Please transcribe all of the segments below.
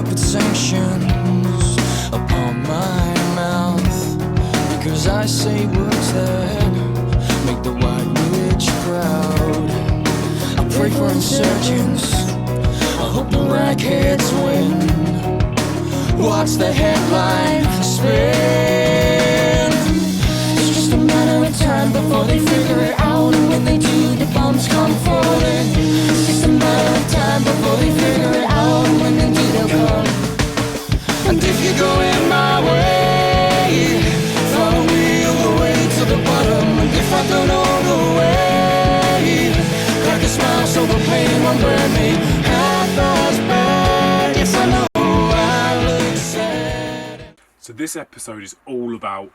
put sanctions upon my mouth, because I say words that make the white rich proud. I pray for insurgents, I hope the ragheads win. Watch the headline spin. It's just a matter of time before they figure it out, and when they do, the bombs come falling. It's just a matter of time before they figure it out, and when they do, they'll come. And if you go in my way, follow me all the way to the bottom. And if I don't all the way, crack a smile so the pain won't burn me half as bad. Yes, I know I look sad. So this episode is all about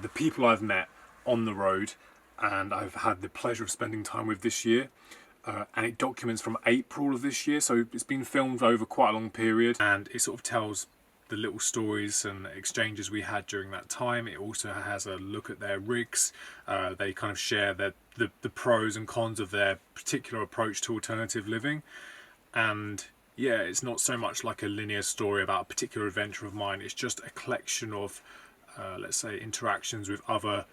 the people I've met on the road and I've had the pleasure of spending time with this year. And it documents from April of this year, so it's been filmed over quite a long period, and it sort of tells the little stories and exchanges we had during that time. It also has a look at their rigs. They kind of share the pros and cons of their particular approach to alternative living. And yeah, it's not so much like a linear story about a particular adventure of mine. It's just a collection of, let's say, interactions with other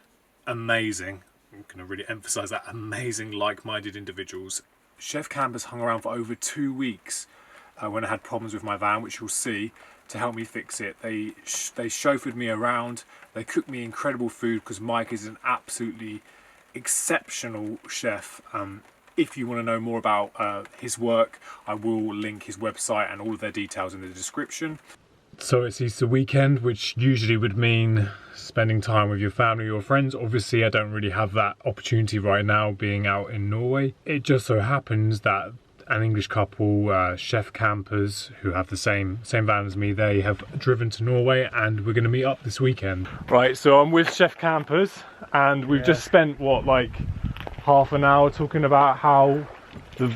amazing, I'm going to really emphasize that, amazing like-minded individuals. Chef Campers hung around for over 2 weeks when I had problems with my van, which you'll see, to help me fix it. They chauffeured me around. They cooked me incredible food, because Mike is an absolutely exceptional chef. If you want to know more about his work, I will link his website and all of their details in the description. So it's Easter weekend, which usually would mean spending time with your family or friends. Obviously, I don't really have that opportunity right now, being out in Norway. It just so happens that an English couple, Chef Campers, who have the same van as me, they have driven to Norway, and we're going to meet up this weekend. Right, so I'm with Chef Campers, and we've just spent, what, like half an hour talking about how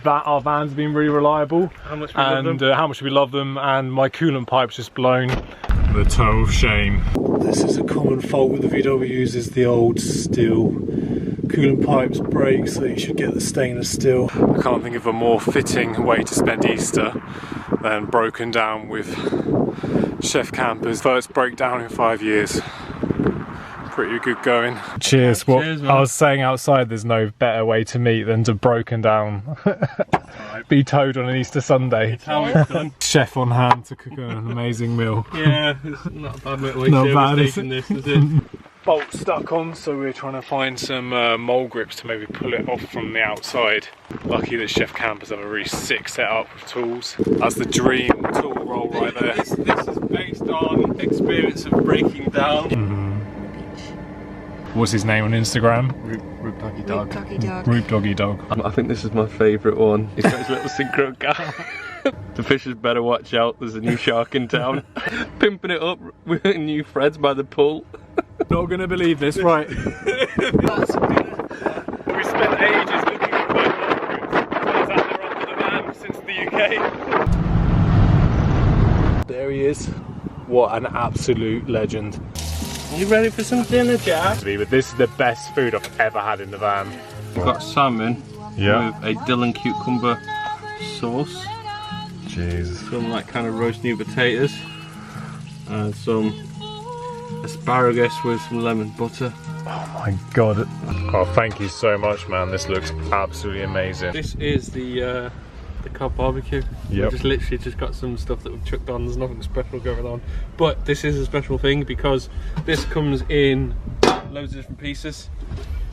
our van's been really reliable, how much we love them, and my coolant pipe's just blown. The total shame. This is a common fault with the VWs, is the old steel coolant pipes break, so you should get the stainless steel. I can't think of a more fitting way to spend Easter than broken down with Chef Campers. First breakdown in 5 years. Pretty good going. Cheers. Cheers, I was saying outside, there's no better way to meet than to broken down. Be towed on an Easter Sunday. It's how it's done. Chef on hand to cook an amazing meal. Yeah, it's not a bad way to this, is it? Bolt stuck on, so we're trying to find some mole grips to maybe pull it off from the outside. Lucky that Chef Campers have a really sick setup with tools. That's the dream tool roll right there. This is based on experience of breaking down. What's his name on Instagram? Roop Doggy Dog. Roop Doggy Dog. I think this is my favourite one. He's got his little Syncro guy. The fishers better watch out, there's a new shark in town. Pimping it up with new threads by the pool. Not gonna believe this, right? We spent ages looking for boat groups. Turns out they're under the van since the UK. There he is. What an absolute legend. You ready for some dinner, Jack? But this is the best food I've ever had in the van. We've got salmon with a dill and cucumber sauce. Jeez. Some like kind of roast new potatoes. And some asparagus with some lemon butter. Oh my god. Oh, thank you so much, man. This looks absolutely amazing. This is the Cobb barbecue. We've just literally just got some stuff that we've chucked on. There's nothing special going on, but this is a special thing because this comes in loads of different pieces.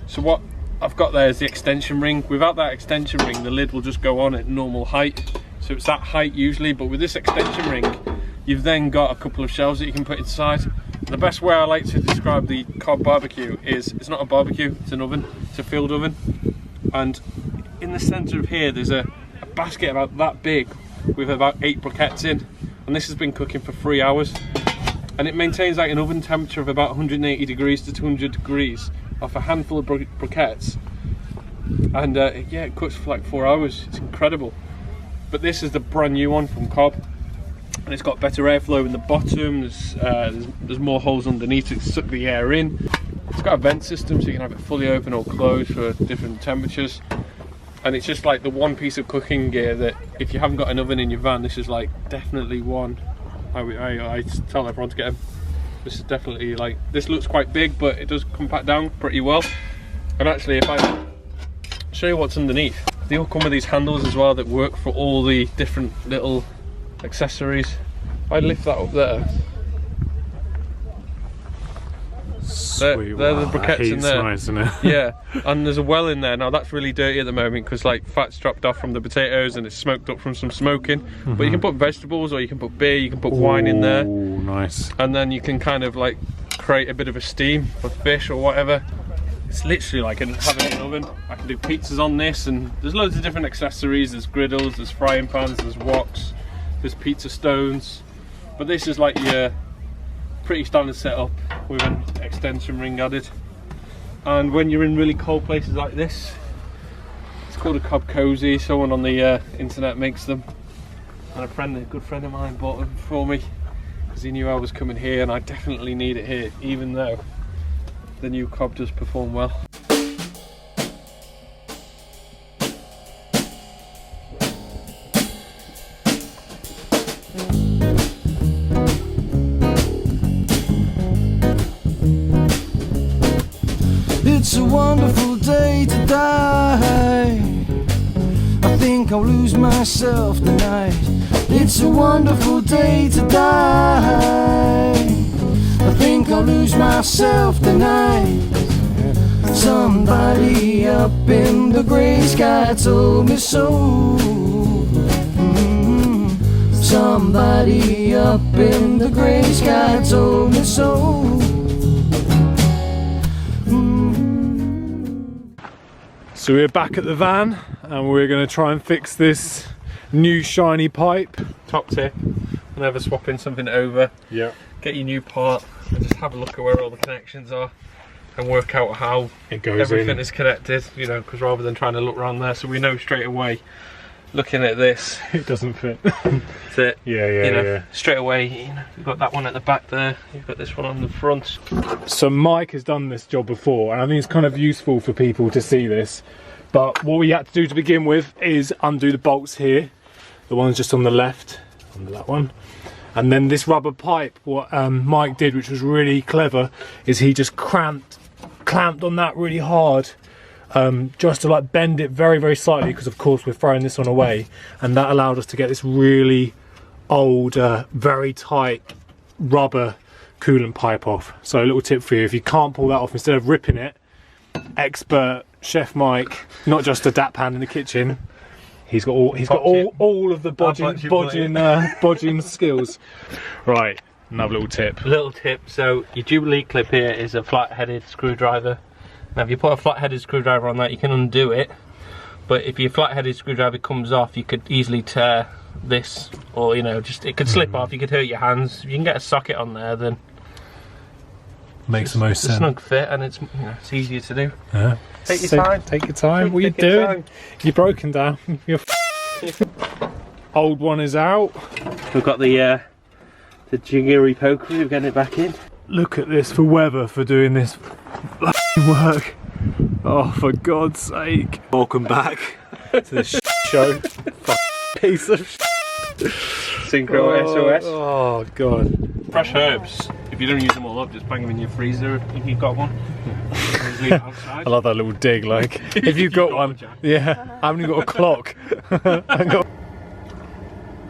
So what I've got there is the extension ring. Without that extension ring, the lid will just go on at normal height, so it's that height usually, but with this extension ring you've then got a couple of shelves that you can put inside. The best way I like to describe the Cobb barbecue is it's not a barbecue, it's an oven. It's a filled oven, and in the center of here there's a basket about that big with about 8 briquettes in, and this has been cooking for 3 hours, and it maintains like an oven temperature of about 180 degrees to 200 degrees off a handful of briquettes, and yeah, it cooks for like 4 hours. It's incredible. But this is the brand new one from Cobb, and it's got better airflow in the bottom. There's more holes underneath to suck the air in. It's got a vent system so you can have it fully open or closed for different temperatures. And it's just like the one piece of cooking gear that if you haven't got an oven in your van, this is like definitely one I tell everyone to get them. This is definitely like, this looks quite big, but it does compact down pretty well. And actually, if I show you what's underneath, they all come with these handles as well that work for all the different little accessories. If I lift that up there, Sweet. they're the briquettes in there. Nice, isn't it? Yeah, and there's a well in there. Now that's really dirty at the moment because like fat's dropped off from the potatoes and it's smoked up from some smoking. But you can put vegetables, or you can put beer, you can put wine in there. Oh, nice. And then you can kind of like create a bit of a steam for fish or whatever. It's literally like having an oven. I can do pizzas on this, and there's loads of different accessories. There's griddles, there's frying pans, there's woks, there's pizza stones. But this is like your pretty standard setup with an extension ring added. And when you're in really cold places like this, it's called a cob cozy. Someone on the internet makes them, and a good friend of mine bought them for me because he knew I was coming here, and I definitely need it here, even though the new cob does perform well. It's a wonderful day to die. I think I'll lose myself tonight. It's a wonderful day to die. I think I'll lose myself tonight. Somebody up in the grey sky told me so. Somebody up in the grey sky told me so. So we're back at the van and we're going to try and fix this new shiny pipe. Top tip, whenever swapping something over, Yeah. get your new part and just have a look at where all the connections are and work out how It goes everything in. is connected, you know, because rather than trying to look around there, so we know straight away, looking at this, It doesn't fit. that Yeah. straight away, you know, you've got that one at the back there, you've got this one on the front. So Mike has done this job before, and I think it's kind of useful for people to see this. But what we had to do to begin with is undo the bolts here. The one's just on the left, under that one. And then this rubber pipe, what Mike did, which was really clever, is he just clamped on that really hard, just to like bend it very, very slightly, because of course we're throwing this one away. And that allowed us to get this really old, very tight rubber coolant pipe off. So a little tip for you, if you can't pull that off, instead of ripping it, expert Chef Mike, not just a dap hand in the kitchen, he's got all of the bodging skills. Right, another little tip. Little tip, so your Jubilee clip here is a flat-headed screwdriver. Now if you put a flat-headed screwdriver on that, you can undo it, but if your flat-headed screwdriver comes off, you could easily tear this, or you know, just it could slip off, you could hurt your hands. If you can get a socket on there, then Makes the most sense. It's a snug fit, and it's, you know, it's easier to do. Yeah. Take your time. Take your time. What are you Take your doing? time. You're broken down. You're old one is out. We've got the jiggery pokery, we're getting it back in. Look at this for weather for doing this work. Oh, for God's sake. Welcome back to the show. Piece of Synchro SOS. Oh, God. Fresh herbs. If you don't use them all up, just bang them in your freezer if you've got one. Just leave it outside. I love that little dig, like, if you've got one. Yeah, I haven't even got a clock.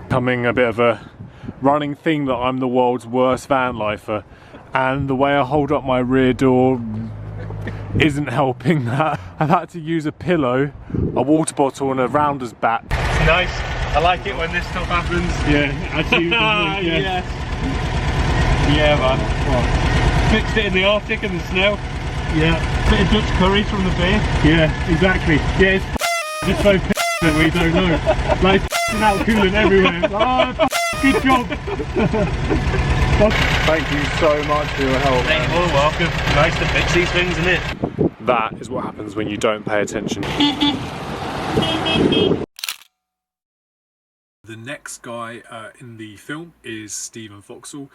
Becoming a bit of a running theme that I'm the world's worst van lifer, and the way I hold up my rear door isn't helping that. I've had to use a pillow, a water bottle and a rounder's bat. It's nice. I like it when this stuff happens. Yeah, actually. Yes. Yeah, man. What? Fixed it in the Arctic and the snow. Yeah. Bit of Dutch curry from the beer. Yeah, exactly. Yeah, it's just so that we don't know. Like out coolant everywhere. Oh, good job. Thank you so much for your help. Hey, you're welcome. Nice to fix these things, isn't it? That is what happens when you don't pay attention. The next guy in the film is Stephen Foxall.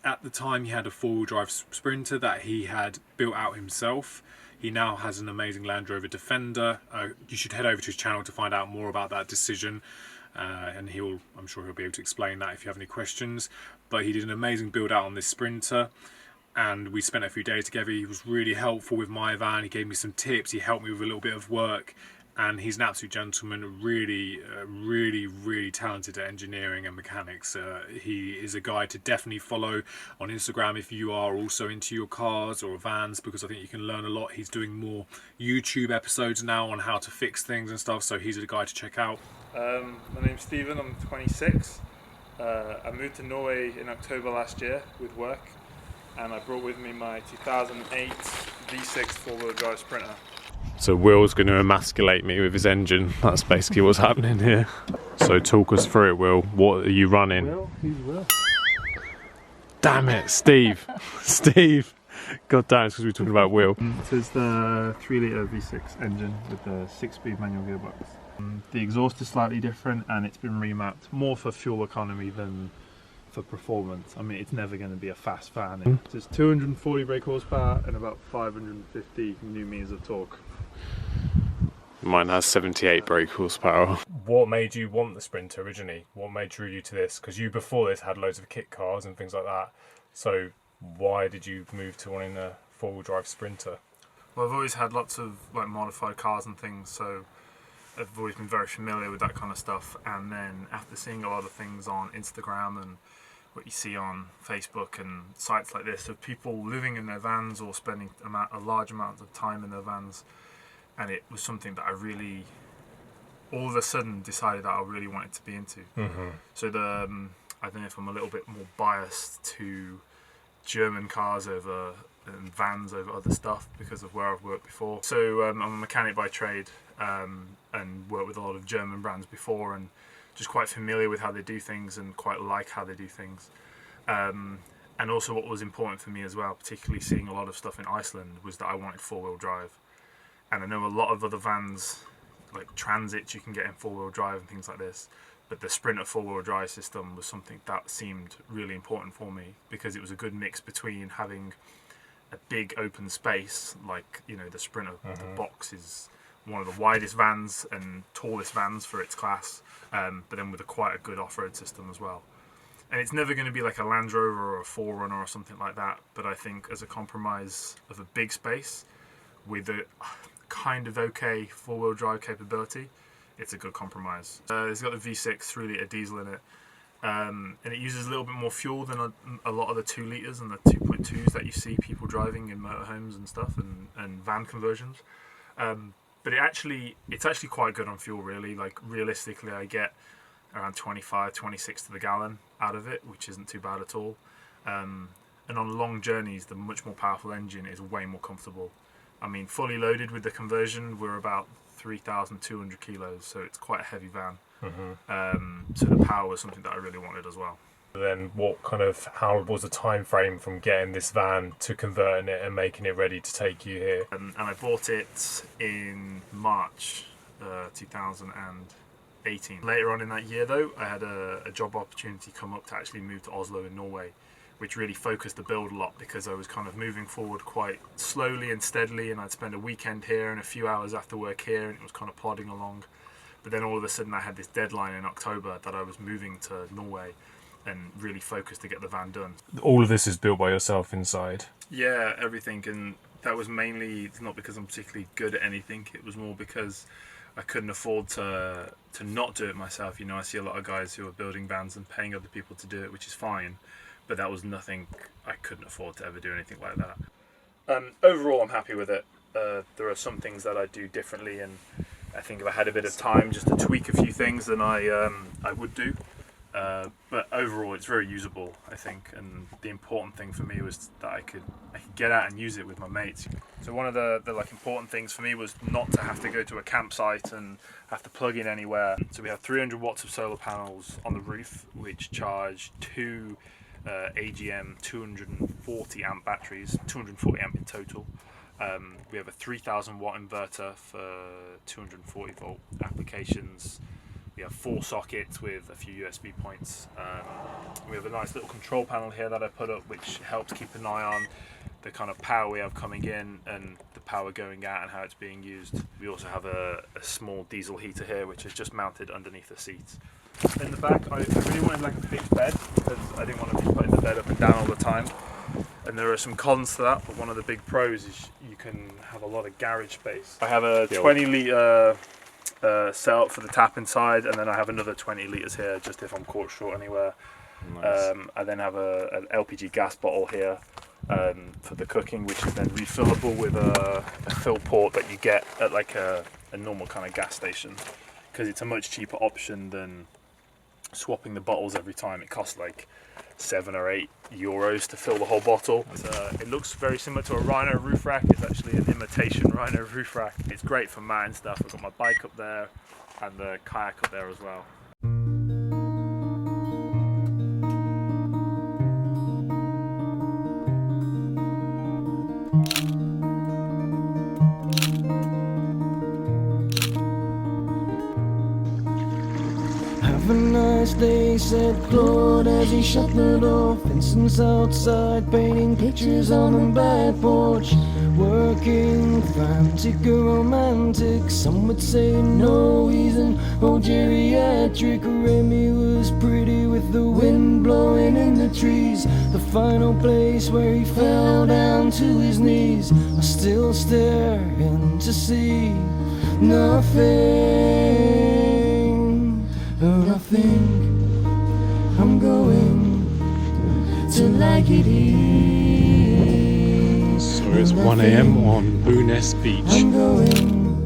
At the time he had a four-wheel drive Sprinter that he had built out himself. He now has an amazing Land Rover Defender. You should head over to his channel to find out more about that decision. and I'm sure he'll be able to explain that if you have any questions. But he did an amazing build out on this Sprinter, and we spent a few days together. He was really helpful with my van. He gave me some tips. He helped me with a little bit of work, and he's an absolute gentleman. Really talented at engineering and mechanics. He is a guy to definitely follow on Instagram if you are also into your cars or vans, because I think you can learn a lot. He's doing more YouTube episodes now on how to fix things and stuff, so he's a guy to check out. My name's Stephen, I'm 26. I moved to Norway in October last year with work, and I brought with me my 2008 V6 four-wheel drive Sprinter. So Will's going to emasculate me with his engine. That's basically what's happening here. So talk us through it, Will. What are you running? Will? Who's Will? Damn it, Steve. Steve. God damn, it's because we're talking about Will. This is the 3-litre V6 engine with the 6-speed manual gearbox. The exhaust is slightly different, and it's been remapped more for fuel economy than for performance. I mean, it's never going to be a fast van. It's 240 brake horsepower and about 550 Nm of torque. Mine has 78 brake horsepower. What made you want the Sprinter originally? What made drew you to this? Because you before this had loads of kit cars and things like that. So why did you move to wanting a four-wheel drive Sprinter? Well, I've always had lots of like modified cars and things, so I've always been very familiar with that kind of stuff. And then after seeing a lot of things on Instagram and what you see on Facebook and sites like this of people living in their vans or spending a large amount of time in their vans, and it was something that I really, all of a sudden, decided that I really wanted to be into. So I don't know if I'm a little bit more biased to German cars over and vans over other stuff because of where I've worked before. So I'm a mechanic by trade, and worked with a lot of German brands before, and just quite familiar with how they do things and quite like how they do things. And also what was important for me as well, particularly seeing a lot of stuff in Iceland, was that I wanted four-wheel drive. And I know a lot of other vans, like Transits, you can get in four-wheel drive and things like this, but the Sprinter four-wheel drive system was something that seemed really important for me, because it was a good mix between having a big open space, like, you know, the Sprinter, the box is one of the widest vans and tallest vans for its class, but then with quite a good off-road system as well. And it's never going to be like a Land Rover or a 4Runner or something like that, but I think as a compromise of a big space with a kind of okay four-wheel drive capability, it's a good compromise. It's got the V6 3-litre diesel in it, and it uses a little bit more fuel than a lot of the 2 litres and the 2.2s that you see people driving in motorhomes and stuff, and van conversions. But it's actually quite good on fuel, really. Like, realistically, I get around 25, 26 to the gallon out of it, which isn't too bad at all. And on long journeys, the much more powerful engine is way more comfortable. I mean, fully loaded with the conversion, we're about 3,200 kilos, so it's quite a heavy van. So the power was something that I really wanted as well. Then how was the time frame from getting this van to converting it and making it ready to take you here? And I bought it in March 2018. Later on in that year, though, I had a job opportunity come up to actually move to Oslo in Norway, which really focused the build a lot, because I was kind of moving forward quite slowly and steadily, and I'd spend a weekend here and a few hours after work here, and it was kind of plodding along. But then all of a sudden I had this deadline in October that I was moving to Norway, and really focused to get the van done. All of this is built by yourself inside? Yeah, everything, and that was mainly, it's not because I'm particularly good at anything, it was more because I couldn't afford to not do it myself. You know, I see a lot of guys who are building vans and paying other people to do it, which is fine, but that was nothing, I couldn't afford to ever do anything like that. Overall, I'm happy with it. There are some things that I do differently, and I think if I had a bit of time just to tweak a few things, then I would do. But overall, it's very usable, I think, and the important thing for me was that I could get out and use it with my mates. So one of the important things for me was not to have to go to a campsite and have to plug in anywhere. So we have 300 watts of solar panels on the roof, which charge two AGM 240 amp batteries, 240 amp in total. We have a 3,000 watt inverter for 240 volt applications, We have 4 sockets with a few USB points. We have a nice little control panel here that I put up, which helps keep an eye on the kind of power we have coming in and the power going out and how it's being used. We also have a small diesel heater here, which is just mounted underneath the seats. In the back, I really wanted like a fixed bed because I didn't want to be putting the bed up and down all the time. And there are some cons to that, but one of the big pros is you can have a lot of garage space. I have a 20 litre setup for the tap inside, and then I have another 20 litres here just if I'm caught short anywhere. Nice. I then have an LPG gas bottle here for the cooking, which is then refillable with a fill port that you get at like a normal kind of gas station, because it's a much cheaper option than swapping the bottles every time. It costs like €7 or €8 to fill the whole bottle. It looks very similar to a Rhino roof rack. It's actually an imitation Rhino roof rack. It's great for mountain stuff. I've got my bike up there and the kayak up there as well. Have a nice day, said Claude as he shut the door. Vincent's outside painting pictures on the back porch. Working, frantic or romantic, some would say no, he's an old geriatric. Remy was pretty with the wind blowing in the trees. The final place where he fell down to his knees. I still stare in to see nothing, but I think I'm going to like it here. So it's 1 AM on Booness Beach. I'm going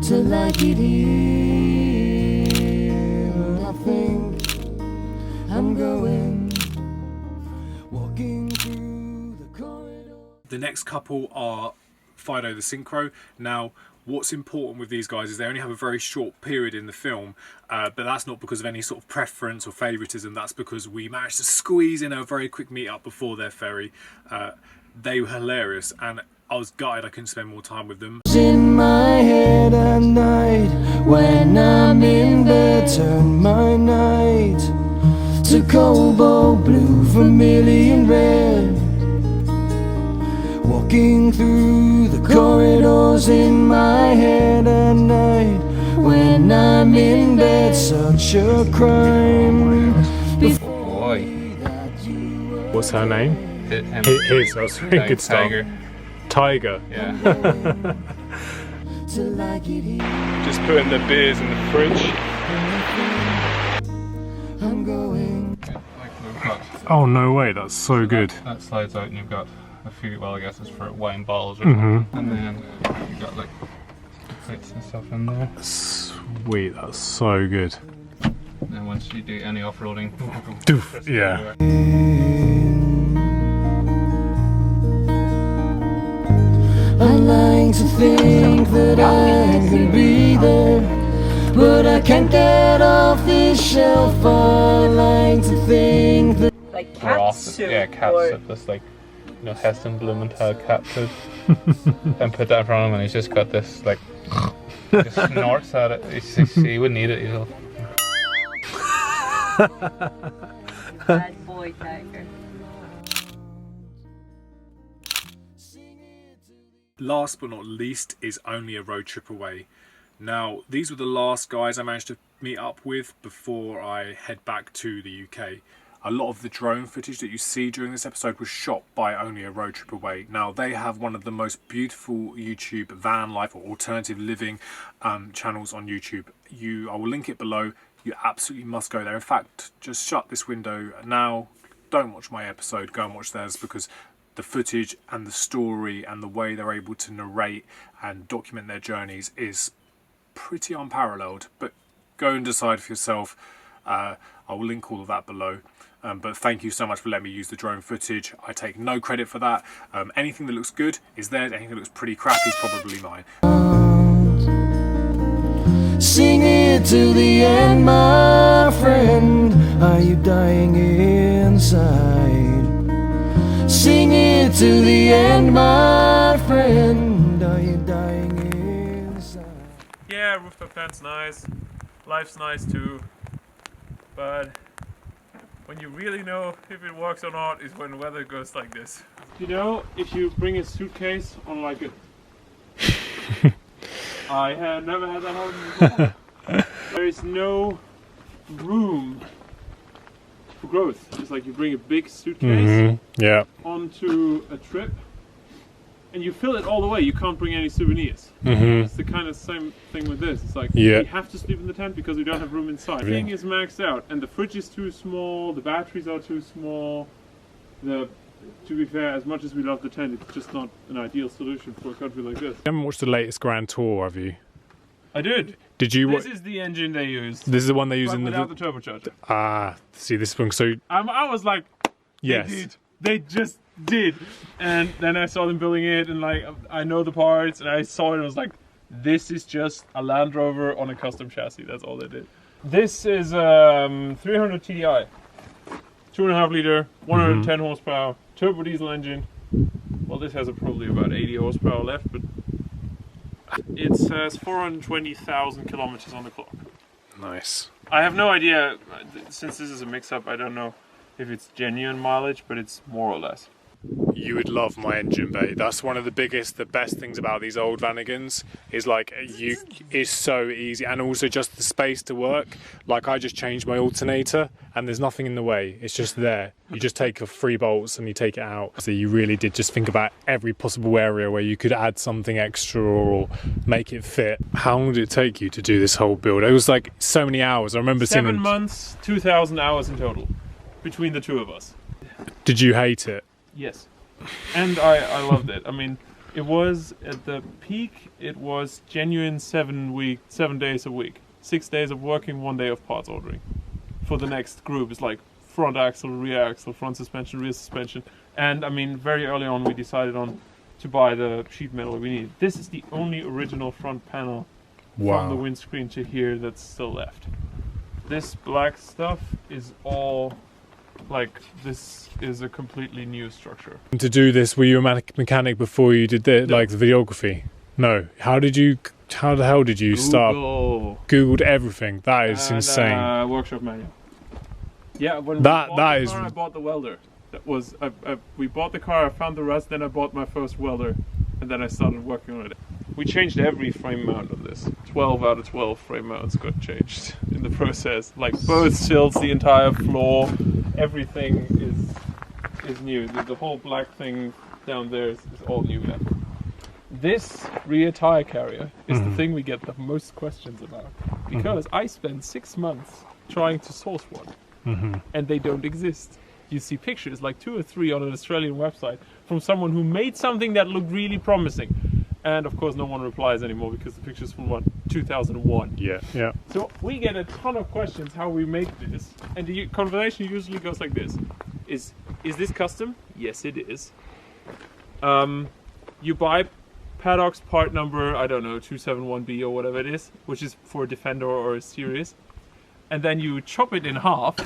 to like it here. I think I'm going, walking through the corridor. The next couple are Fido the Syncro. Now, what's important with these guys is they only have a very short period in the film, but that's not because of any sort of preference or favouritism. That's because we managed to squeeze in a very quick meet-up before their ferry. They were hilarious, and I was gutted I couldn't spend more time with them. In my head at night, when I'm in bed, turn my night to cobalt blue, vermilion red. Walking through the corridors in my head at night, when I'm in bed, such a crime. Boy. What's her name? His, that was very good stuff. Tiger. Yeah. Just putting the beers in the fridge. I'm going. Oh no way, that's so good. That slides out and you've got a few, well I guess it's for wine bottles or something. And then you've got like plates and stuff in there. Sweet, that's so good. And then once you do any off-roading, Doof, yeah. I like to think that I can be there, but I can't get off this shelf. I like to think that Like or cat off soup. yeah, cat or soup, this like, you know, Heston Blumenthal cat food. And put that in front of him and he's just got this like, just snorts at it. He wouldn't eat it, he's all, bad boy tiger. Last but not least is Only a Road Trip Away. Now, these were the last guys I managed to meet up with before I head back to the UK. A lot of the drone footage that you see during this episode was shot by Only a Road Trip Away. Now, they have one of the most beautiful YouTube van life or alternative living channels on YouTube. I will link it below. You absolutely must go there. In fact, just shut this window now. Don't watch my episode. Go and watch theirs, because the footage and the story and the way they're able to narrate and document their journeys is pretty unparalleled. But go and decide for yourself. I will link all of that below. But thank you so much for letting me use the drone footage. I take no credit for that. Anything that looks good is theirs. Anything that looks pretty crap is probably mine. sing it to the end, my friend. Are you dying inside? Sing it to the end, my friend. Are you dying inside? Yeah, rooftop tent's nice. Life's nice too, but when you really know if it works or not is when the weather goes like this. You know, if you bring a suitcase on like a... I had never had that happen before. There is no room for growth. It's like you bring a big suitcase onto a trip and you fill it all the way. You can't bring any souvenirs. It's the kind of same thing with this. It's like we have to sleep in the tent because we don't have room inside. Everything is maxed out and the fridge is too small, the batteries are too small. To be fair, as much as we love the tent, it's just not an ideal solution for a country like this. You haven't watched the latest Grand Tour, have you? I did. Did you? This is the engine they used. This is the one they use in without the turbocharger. Ah, see this one. So I was like, yes, they just did. And then I saw them building it, and like I know the parts, and I saw it, and I was like, this is just a Land Rover on a custom chassis. That's all they did. This is 300 TDI, 2.5 liter, 110 horsepower, turbo diesel engine. Well, this has probably about 80 horsepower left, but it says 420,000 kilometers on the clock. Nice. I have no idea, since this is a mix-up, I don't know if it's genuine mileage, but it's more or less. You would love my engine bay. That's one of the biggest, the best things about these old Vanagons is like it's so easy, and also just the space to work. Like I just changed my alternator and there's nothing in the way. It's just there. You just take off 3 bolts and you take it out. So you really did just think about every possible area where you could add something extra or make it fit. How long did it take you to do this whole build? It was like so many hours. I remember 7 months, 2,000 hours in total between the two of us. Did you hate it? Yes, and I loved it. I mean, it was at the peak. It was genuine 7 days a week, 6 days of working, 1 day of parts ordering. For the next group, it's like front axle, rear axle, front suspension, rear suspension, and I mean, very early on we decided on to buy the sheet metal we needed. This is the only original front panel from the windscreen to here that's still left. This black stuff is all. Like, this is a completely new structure. To do this, were you a mechanic before you did the, like the videography? No. How the hell did you start? Googled everything. That is insane. Workshop manual. Yeah, when that I is. I bought the welder. That was we bought the car. I found the rust. Then I bought my first welder, and then I started working on it. We changed every frame mount on this. 12 out of 12 frame mounts got changed in the process. Like both sills, the entire floor, everything is new. The whole black thing down there is all new now. This rear tire carrier is the thing we get the most questions about, because I spent 6 months trying to source one, and they don't exist. You see pictures, like 2 or 3 on an Australian website, from someone who made something that looked really promising. And of course no one replies anymore because the picture's from 2001. Yeah. So we get a ton of questions how we make this. And the conversation usually goes like this. Is this custom? Yes, it is. You buy Paddock's part number, I don't know, 271B or whatever it is, which is for a Defender or a Series. And then you chop it in half,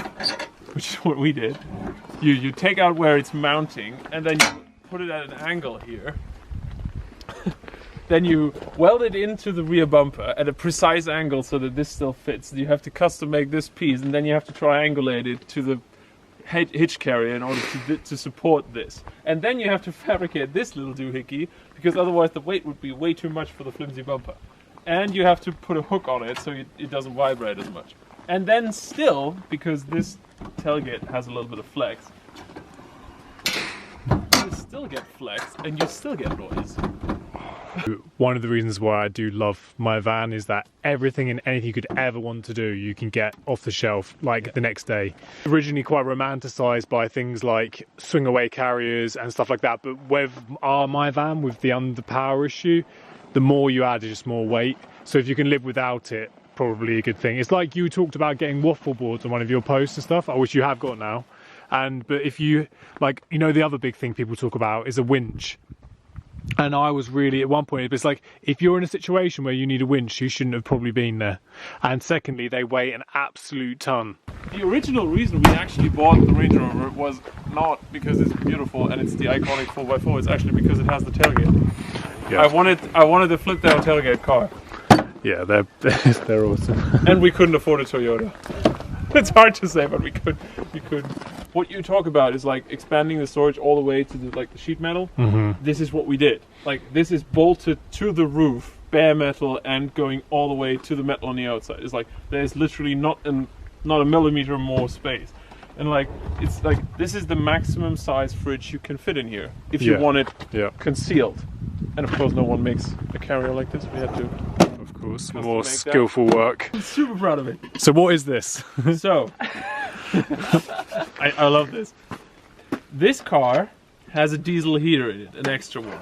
which is what we did. You take out where it's mounting, and then you put it at an angle here. Then you weld it into the rear bumper at a precise angle so that this still fits. You have to custom make this piece, and then you have to triangulate it to the hitch carrier in order to support this. And then you have to fabricate this little doohickey, because otherwise the weight would be way too much for the flimsy bumper. And you have to put a hook on it so it doesn't vibrate as much. And then still, because this tailgate has a little bit of flex, you still get flex and you still get noise. One of the reasons why I do love my van is that everything and anything you could ever want to do, you can get off the shelf like the next day. Originally quite romanticized by things like swing away carriers and stuff like that, but with my van, with the underpower issue, the more you add is just more weight. So if you can live without it, probably a good thing. It's like you talked about getting waffle boards on one of your posts and stuff, which you have got now. But if you, like, you know, the other big thing people talk about is a winch. And I was really, at one point, it's like, if you're in a situation where you need a winch, you shouldn't have probably been there. And secondly, they weigh an absolute ton. The original reason we actually bought the Range Rover was not because it's beautiful and it's the iconic 4x4, it's actually because it has the tailgate. Yeah. I wanted a flip down tailgate car. Yeah, they're awesome. And we couldn't afford a Toyota. It's hard to say, but we could. What you talk about is like expanding the storage all the way to the sheet metal. This is what we did. Like this is bolted to the roof, bare metal, and going all the way to the metal on the outside. It's like there's literally not a millimeter more space. And like it's like this is the maximum size fridge you can fit in here if you want it concealed. And of course, no one makes a carrier like this. We had to. Of course, more skillful work. I'm super proud of it. So what is this? So, I love this. This car has a diesel heater in it, an extra one.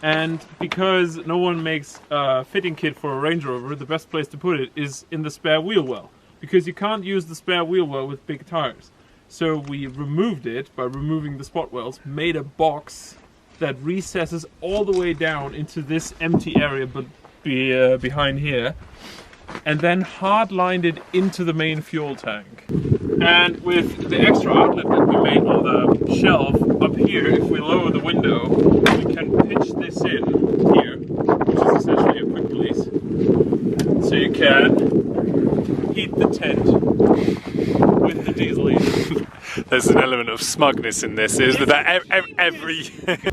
And because no one makes a fitting kit for a Range Rover, the best place to put it is in the spare wheel well. Because you can't use the spare wheel well with big tires. So we removed it by removing the spot wells, made a box that recesses all the way down into this empty area but behind here, and then hard lined it into the main fuel tank. And with the extra outlet that we made on the shelf up here, if we lower the window, we can pitch this in here, which is essentially a quick release. So you can heat the tent with the diesel heater. There's an element of smugness in this, is that every...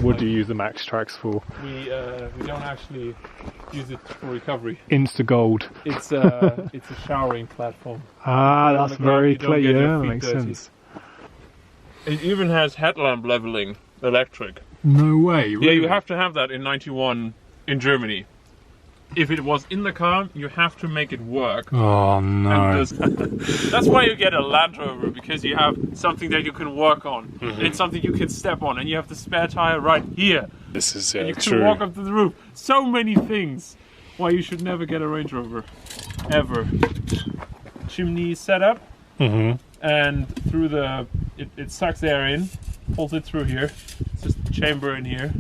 What do you use the Max Tracks for? We don't actually use it for recovery. Insta Gold. It's a showering platform. Ah, that's very clear. Yeah, that makes sense. It even has headlamp leveling, electric. No way. Really? Yeah, you have to have that in 91 in Germany. If it was in the car, you have to make it work. Oh no. That's why you get a Land Rover, because you have something that you can work on. It's something you can step on, and you have the spare tire right here. This is and you true. can walk up to the roof. So many things why you should never get a Range Rover. Ever. Chimney setup. And through the... It sucks air in, pulls it through here. It's just a chamber in here.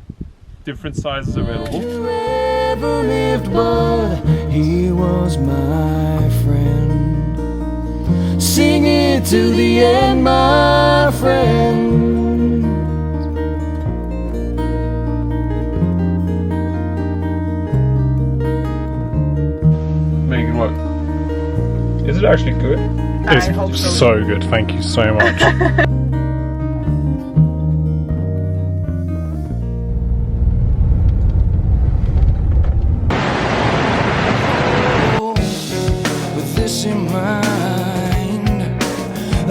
Different sizes available. Never lived, but he was my friend. Sing it to the end, my friend. Make it work. Is it actually good? It's so good. Thank you so much. In mind,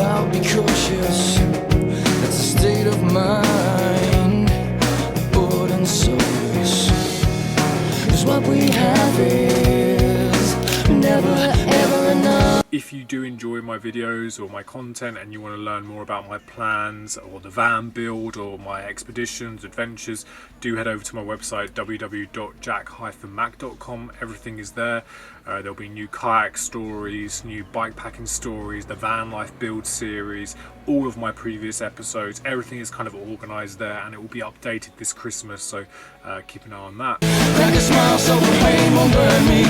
I'll be cautious. That's a state of mind. Bored and soulless. 'Cause what we have is never ever enough. If you do enjoy my videos or my content and you want to learn more about my plans or the van build or my expeditions, adventures, do head over to my website www.jack-mac.com. Everything is there. There'll be new kayak stories, new bikepacking stories, the van life build series, all of my previous episodes. Everything is kind of organised there, and it will be updated this Christmas, so keep an eye on that. Like a smile so the pain won't burn me.